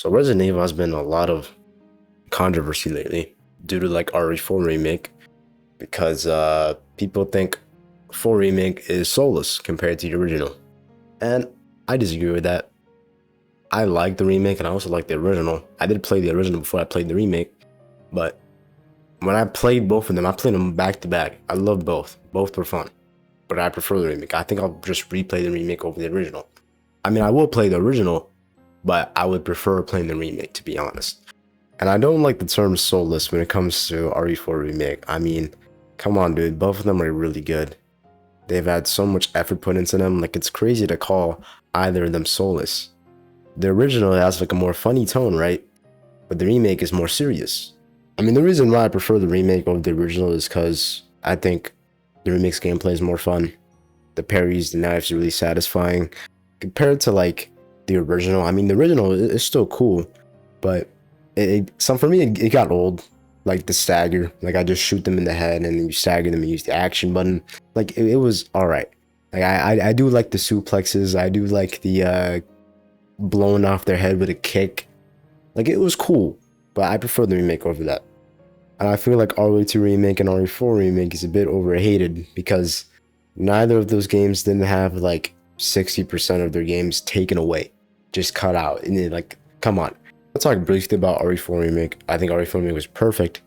So Resident Evil has been a lot of controversy lately due to like RE4 remake because people think 4 remake is soulless compared to the original. And I disagree with that. I like the remake and I also like the original. I did play the original before I played the remake, but when I played both of them, I played them back to back. I love both. Both were fun. But I prefer the remake. I think I'll just replay the remake over the original. I mean, I will play the original, but I would prefer playing the remake, to be honest. And I don't like the term soulless when it comes to RE4 remake. I mean, come on, dude. Both of them are really good. They've had so much effort put into them. Like, it's crazy to call either of them soulless. The original has like a more funny tone, right? But the remake is more serious. I mean, the reason why I prefer the remake over the original is because I think the remake's gameplay is more fun. The parries, the knives are really satisfying. Compared to like the original, I mean, the original is still cool, but for me, it got old. Like the stagger, like I just shoot them in the head and then you stagger them and use the action button. Like it was all right. Like I do like the suplexes. I do like the blowing off their head with a kick. Like it was cool, but I prefer the remake over that. And I feel like RE2 remake and RE4 remake is a bit overhated because neither of those games didn't have like 60% of their games taken away, just cut out. And then, like, come on. Let's talk briefly about RE4 remake. I think RE4 remake was perfect,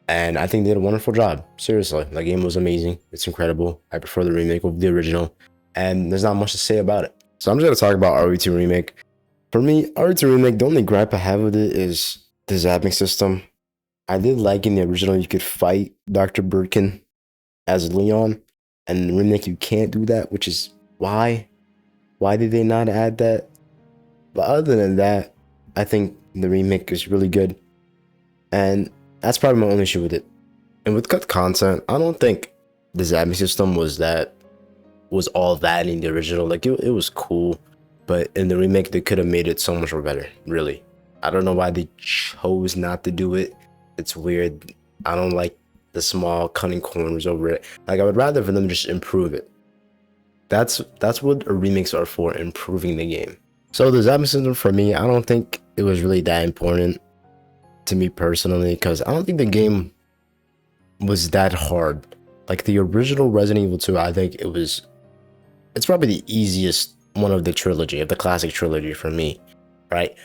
and I think they did a wonderful job. Seriously, that game was amazing. It's incredible. I prefer the remake over the original, and there's not much to say about it. So I'm just gonna talk about RE2 remake. For me, RE2 remake, the only gripe I have with it is the zapping system. I did like in the original you could fight Dr. Birkin as Leon, and in the remake you can't do that, which is why. Why did they not add that? But other than that, I think the remake is really good. And that's probably my only issue with it. And with cut content, I don't think the zapping system was all that in the original. Like it was cool, but in the remake they could have made it so much more better, really. I don't know why they chose not to do it. It's weird. I don't like the small cutting corners over it. Like I would rather for them just improve it. That's what remakes are for, improving the game. So the zapping system for me, I don't think it was really that important to me personally, because I don't think the game was that hard. Like the original Resident Evil 2, I think it's probably the easiest one of the trilogy, of the classic trilogy for me, right?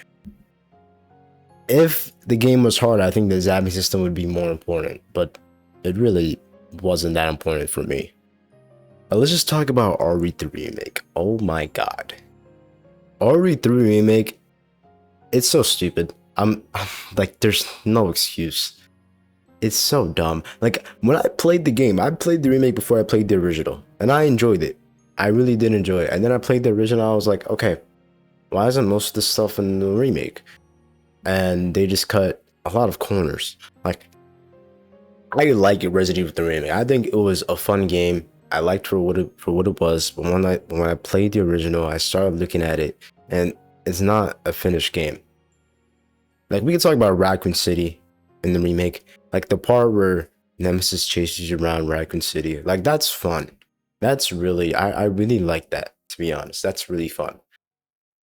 If the game was hard, I think the zapping system would be more important, but it really wasn't that important for me. Let's just talk about RE3 remake. Oh my god. RE3 remake, it's so stupid. I'm like, there's no excuse. It's so dumb. Like, when I played the game, I played the remake before I played the original, and I enjoyed it. I really did enjoy it. And then I played the original, I was like, okay, why isn't most of this stuff in the remake? And they just cut a lot of corners. Like, I like Resident Evil 3 remake. I think it was a fun game. I liked for what it was, but when I played the original, I started looking at it, and it's not a finished game. Like, we can talk about Raccoon City in the remake, like the part where Nemesis chases you around Raccoon City. Like, that's fun. That's really, I really like that, to be honest. That's really fun.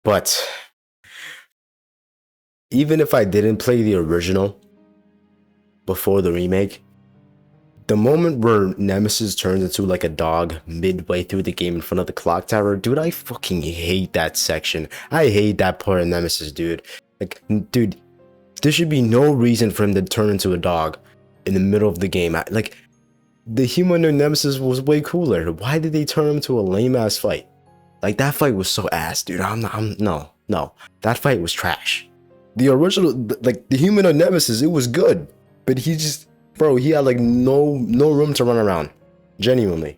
But even if I didn't play the original before the remake, the moment where Nemesis turns into like a dog midway through the game in front of the clock tower, dude, I fucking hate that section. I hate that part of Nemesis, dude. Like, dude, there should be no reason for him to turn into a dog in the middle of the game. Like, the humanoid Nemesis was way cooler. Why did they turn him to a lame ass fight? Like, that fight was so ass, dude. No. That fight was trash. The original, like, the humanoid Nemesis, it was good, but he just, bro, he had like no room to run around. Genuinely.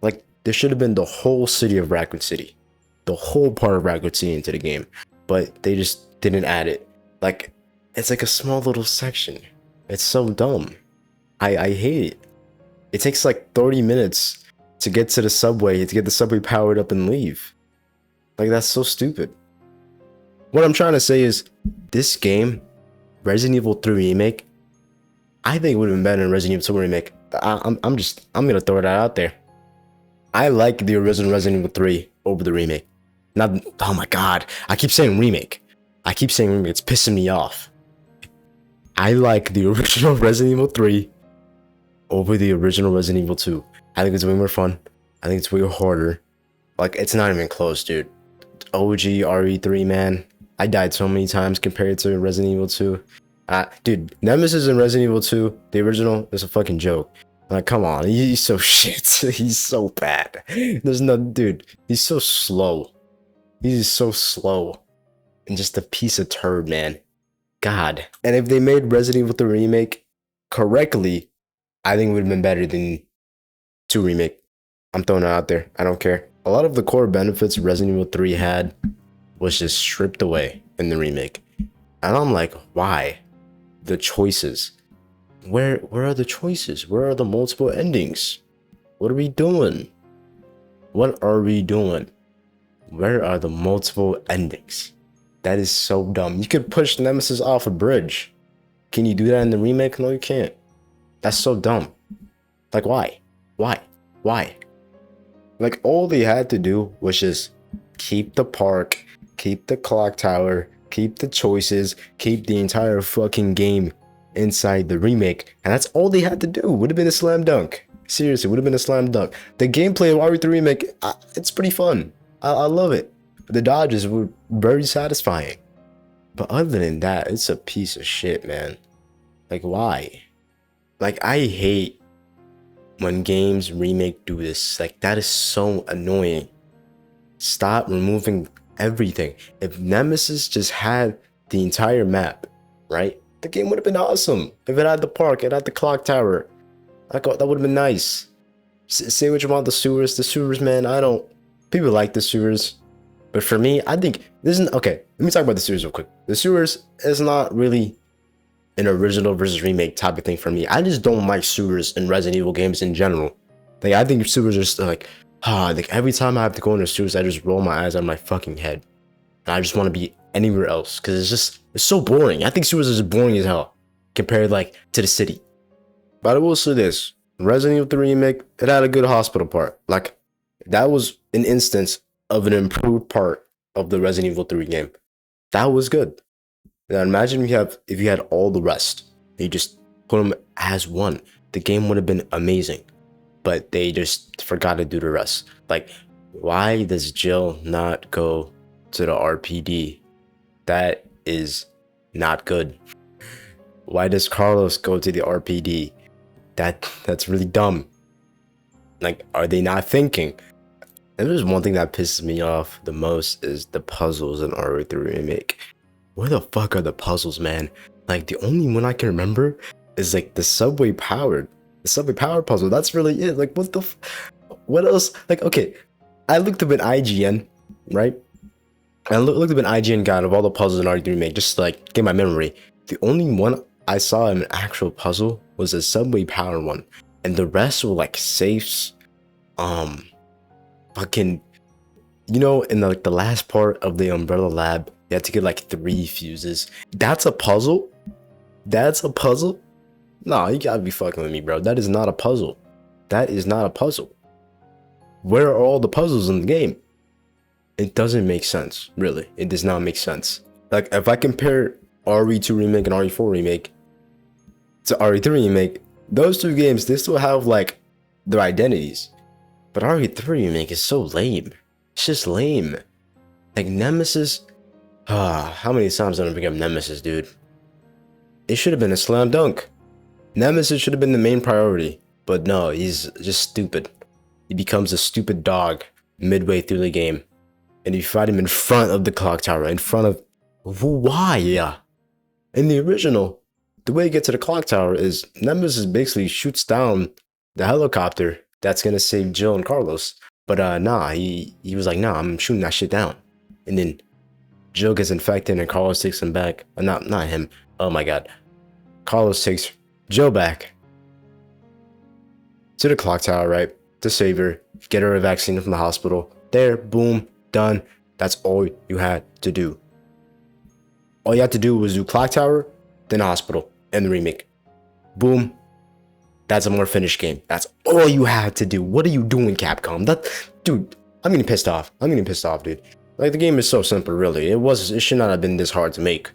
Like, there should have been the whole city of Raccoon City. The whole part of Raccoon City into the game. But they just didn't add it. Like, it's like a small little section. It's so dumb. I hate it. It takes like 30 minutes to get to the subway, to get the subway powered up and leave. Like, that's so stupid. What I'm trying to say is, this game, Resident Evil 3 remake, I think it would have been better than Resident Evil 2 remake. I'm gonna throw that out there. I like the original Resident Evil 3 over the remake. Not, oh my god, I keep saying remake. I keep saying remake, it's pissing me off. I like the original Resident Evil 3 over the original Resident Evil 2. I think it's way more fun. I think it's way harder. Like, it's not even close, dude. OG RE3, man. I died so many times compared to Resident Evil 2. Dude, Nemesis in Resident Evil 2, the original, is a fucking joke. Like, come on, he's so shit. He's so bad. There's no, dude, he's so slow. He's so slow. And just a piece of turd, man. God. And if they made Resident Evil 3 remake correctly, I think it would have been better than 2 remake. I'm throwing it out there. I don't care. A lot of the core benefits Resident Evil 3 had was just stripped away in the remake. And I'm like, why? The choices. Where are the choices? Where are the multiple endings? What are we doing? What are we doing? Where are the multiple endings? That is so dumb. You could push Nemesis off a bridge. Can you do that in the remake? No, you can't. That's so dumb. Like, why? Why? Why? Like, all they had to do was just keep the park, keep the clock tower, keep the choices, keep the entire fucking game inside the remake. And that's all they had to do. Would have been a slam dunk. Seriously, would have been a slam dunk. The gameplay of RE3 remake, it's pretty fun. I love it. The dodges were very satisfying. But other than that, it's a piece of shit, man. Like, why? Like, I hate when games remake do this. Like, that is so annoying. Stop removing everything. If Nemesis just had the entire map, right? The game would have been awesome. If it had the park, it had the clock tower. That would have been nice. Say what you want, the sewers. The sewers, man, I don't... People like the sewers. But for me, I think this isn't... Okay, let me talk about the sewers real quick. The sewers is not really an original versus remake type of thing for me. I just don't like sewers in Resident Evil games in general. Like, I think sewers are just like... like every time I have to go into sewers, I just roll my eyes on my fucking head. And I just want to be anywhere else. Because it's so boring. I think sewers is boring as hell. Compared, like, to the city. But I will say this. Resident Evil 3 remake, it had a good hospital part. Like, that was an instance of an improved part of the Resident Evil 3 game. That was good. Now imagine if you had all the rest. They just put them as one. The game would have been amazing. But they just forgot to do the rest. Like, why does Jill not go to the RPD? That is not good. Why does Carlos go to the RPD? That's really dumb. Like, are they not thinking? And there's one thing that pisses me off the most is the puzzles in RE3 remake. Where the fuck are the puzzles, man? Like, the only one I can remember is like the subway powered puzzle. That's really it. Like, what else? Like, okay, I looked up an IGN, right? I looked up an IGN guide of all the puzzles in RE3 remake just to, like, get my memory. The only one I saw in an actual puzzle was a subway powered one, and the rest were like safes. Fucking, you know, in the last part of the Umbrella Lab, you had to get like 3 fuses. That's a puzzle? That's a puzzle? Nah, you gotta be fucking with me, bro. That is not a puzzle. That is not a puzzle. Where are all the puzzles in the game? It doesn't make sense, really. It does not make sense. Like, if I compare RE2 remake and RE4 remake to RE3 remake, those two games, they still have like their identities. But RE3 remake is so lame. It's just lame. Like, Nemesis... how many times did I bring up Nemesis, dude? It should have been a slam dunk. Nemesis should have been the main priority. But no, he's just stupid. He becomes a stupid dog midway through the game. And you fight him in front of the clock tower. In front of... Why? In the original, the way you get to the clock tower is Nemesis basically shoots down the helicopter that's gonna save Jill and Carlos. But nah, he was like, nah, I'm shooting that shit down. And then Jill gets infected and Carlos takes him back. Not him. Oh my god. Carlos takes Jill back to the clock tower, right? To save her, get her a vaccine from the hospital. There, boom, done. That's all you had to do. All you had to do was do clock tower, then hospital, and the remake. Boom. That's a more finished game. That's all you had to do. What are you doing, Capcom? Dude, I'm getting pissed off. I'm getting pissed off, dude. Like the game is so simple, really. It should not have been this hard to make.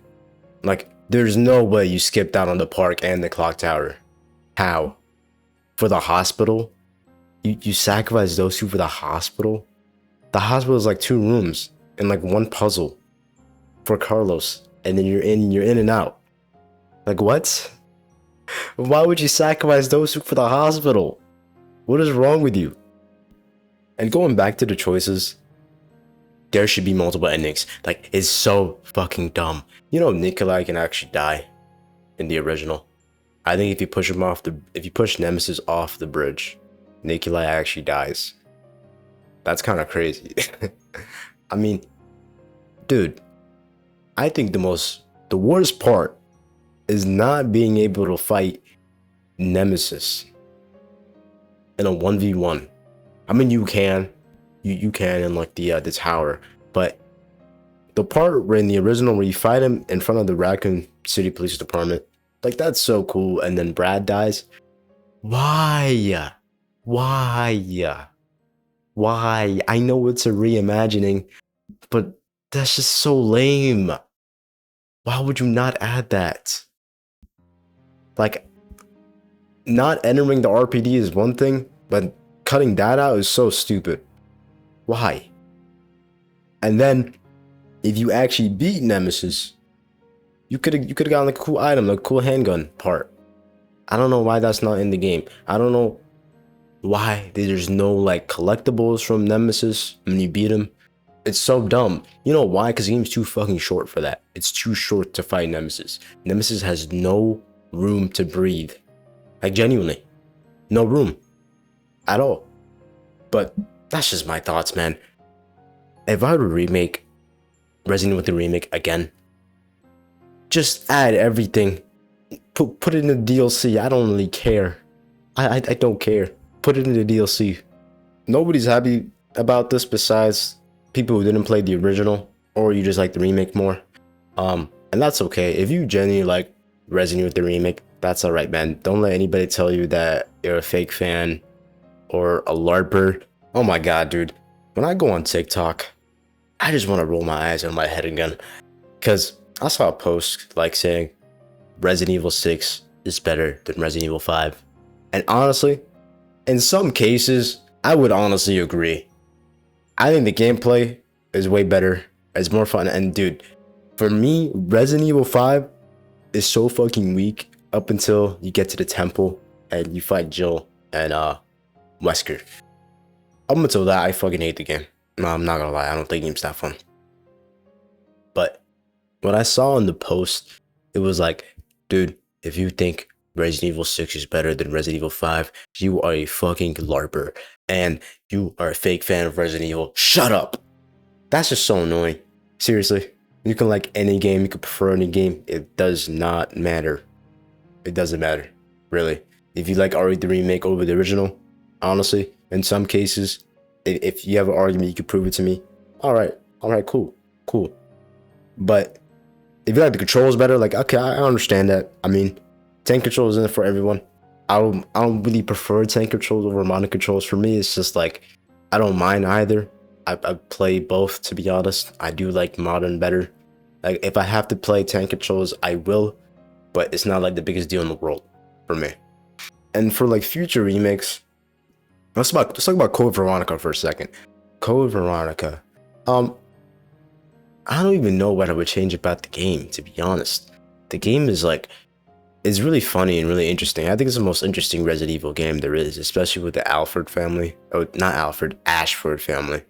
Like there's no way you skipped out on the park and the clock tower. How? For the hospital? You sacrifice those two for the hospital? The hospital is like 2 rooms and like 1 puzzle for Carlos, and then you're in and out. Like what? Why would you sacrifice those two for the hospital? What is wrong with you? And going back to the choices, there should be multiple endings. Like, it's so fucking dumb. You know, Nikolai can actually die in the original. I think if you push Nemesis off the bridge, Nikolai actually dies. That's kind of crazy. I mean, dude, I think the worst part is not being able to fight Nemesis in a 1v1. I mean, you can in like the tower, but the part where in the original where you fight him in front of the Raccoon City Police Department, like that's so cool. And then Brad dies. Why? Why? Why? I know it's a reimagining, but that's just so lame. Why would you not add that? Like, not entering the RPD is one thing, but cutting that out is so stupid. Why? And then, if you actually beat Nemesis, you could have gotten like a cool item, like a cool handgun part. I don't know why that's not in the game. I don't know why there's no like collectibles from Nemesis when you beat him. It's so dumb. You know why? Because the game's too fucking short for that. It's too short to fight Nemesis. Nemesis has no room to breathe. Like genuinely. No room. At all. But that's just my thoughts, man. If I were to remake Resident Evil Remake again, just add everything. Put it in the DLC. I don't really care. I don't care. Put it in the DLC. Nobody's happy about this besides people who didn't play the original, or you just like the remake more. And that's okay. If you genuinely like Resident Evil Remake, that's alright, man. Don't let anybody tell you that you're a fake fan or a LARPer. Oh my god, dude. When I go on TikTok, I just want to roll my eyes on my head again. Because I saw a post like saying Resident Evil 6 is better than Resident Evil 5. And honestly, in some cases, I would honestly agree. I think the gameplay is way better. It's more fun. And dude, for me, Resident Evil 5 is so fucking weak up until you get to the temple and you fight Jill and Wesker. Up until that, I fucking hate the game. No, I'm not gonna lie. I don't think the game's that fun. But what I saw in the post, it was like, dude, if you think Resident Evil 6 is better than Resident Evil 5, you are a fucking LARPer. And you are a fake fan of Resident Evil. Shut up! That's just so annoying. Seriously. You can like any game, you can prefer any game. It does not matter. It doesn't matter. Really. If you like RE the remake over the original, honestly, in some cases, if you have an argument, you can prove it to me. Alright, cool. But if you like the controls better, like, okay, I understand that. I mean, tank controls isn't for everyone. I don't really prefer tank controls over modern controls. For me, it's just like, I don't mind either. I play both, to be honest. I do like modern better. Like, if I have to play tank controls, I will. But it's not like the biggest deal in the world for me. And for like future remakes, let's talk about Code Veronica for a second. Code Veronica. I don't even know what I would change about the game, to be honest. The game is like, it's really funny and really interesting. I think it's the most interesting Resident Evil game there is, especially with the Alfred family. Oh, not Alfred, Ashford family.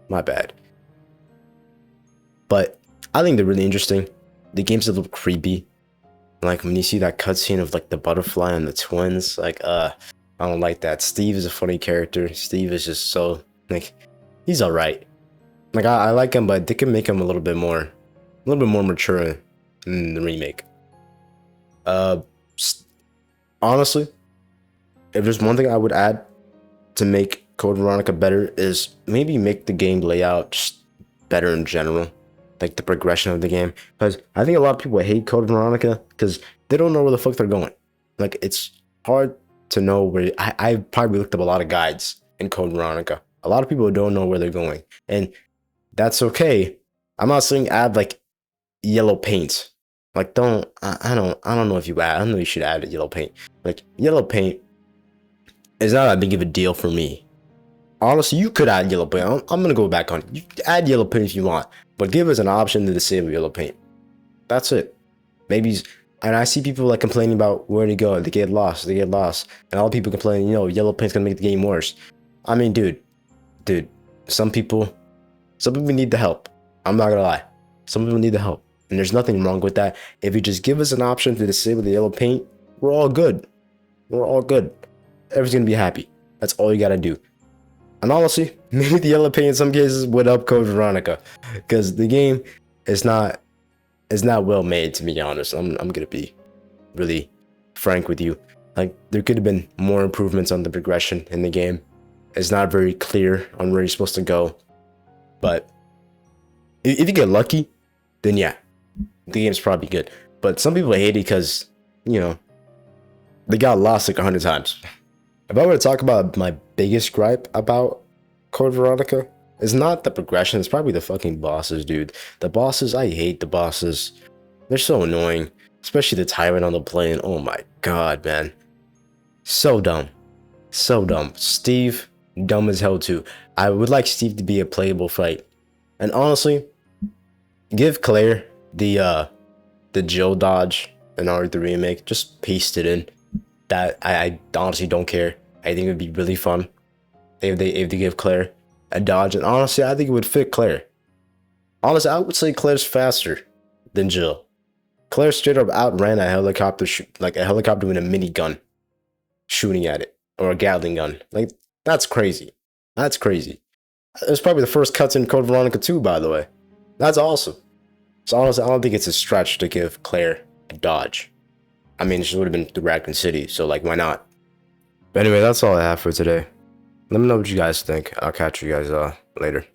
My bad. But I think they're really interesting. The game's a little creepy. Like when you see that cutscene of like the butterfly and the twins, like I don't like that. Steve is a funny character. Steve is just so like, he's alright. Like I like him, but they can make him a little bit more mature in the remake. Honestly, if there's one thing I would add to make Code Veronica better is maybe make the game layout just better in general, like the progression of the game. Because I think a lot of people hate Code Veronica because they don't know where the fuck they're going. Like it's hard to know where. I probably looked up a lot of guides in Code Veronica. A lot of people don't know where they're going, and That's okay. I'm not saying add like yellow paint. Like I don't know if you add. I don't know you should add yellow paint. Like yellow paint is not that big of a deal for me. Honestly, you could add yellow paint. I'm gonna go back on it. You add yellow paint if you want, but give us an option to disable yellow paint. That's it. Maybe, and I see people like complaining about where to go. They get lost. They get lost, and all people complaining, yellow paint's gonna make the game worse. I mean, dude, some people, some people need the help. I'm not gonna lie. Some people need the help, and there's nothing wrong with that. If you just give us an option to disable the yellow paint, we're all good. We're all good. Everyone's gonna be happy. That's all you gotta do. And honestly, maybe the yellow paint in some cases would up Code Veronica, because the game is not well made, to be honest. I'm gonna be really frank with you. Like there could have been more improvements on the progression in the game. It's not very clear on where you're supposed to go. But if you get lucky, then yeah, the game's probably good. But some people hate it because, they got lost like 100 times. If I were to talk about my biggest gripe about Code Veronica, it's not the progression, it's probably the fucking bosses, dude. The bosses, I hate the bosses. They're so annoying. Especially the tyrant on the plane. Oh my god, man. So dumb. So dumb. Steve, dumb as hell too. I would like Steve to be a playable fight. And honestly, give Claire the Jill dodge in R3 remake. Just paste it in. That I honestly don't care. I think it would be really fun if they give Claire a dodge. And honestly, I think it would fit Claire. Honestly, I would say Claire's faster than Jill. Claire straight up outran a helicopter, like a helicopter with a minigun shooting at it, or a Gatling gun. Like, that's crazy. That's crazy. It's probably the first cuts in Code Veronica 2, by the way. That's awesome. So honestly, I don't think it's a stretch to give Claire a dodge. I mean, she would have been through Raccoon City, so like, why not? But anyway, that's all I have for today. Let me know what you guys think. I'll catch you guys later.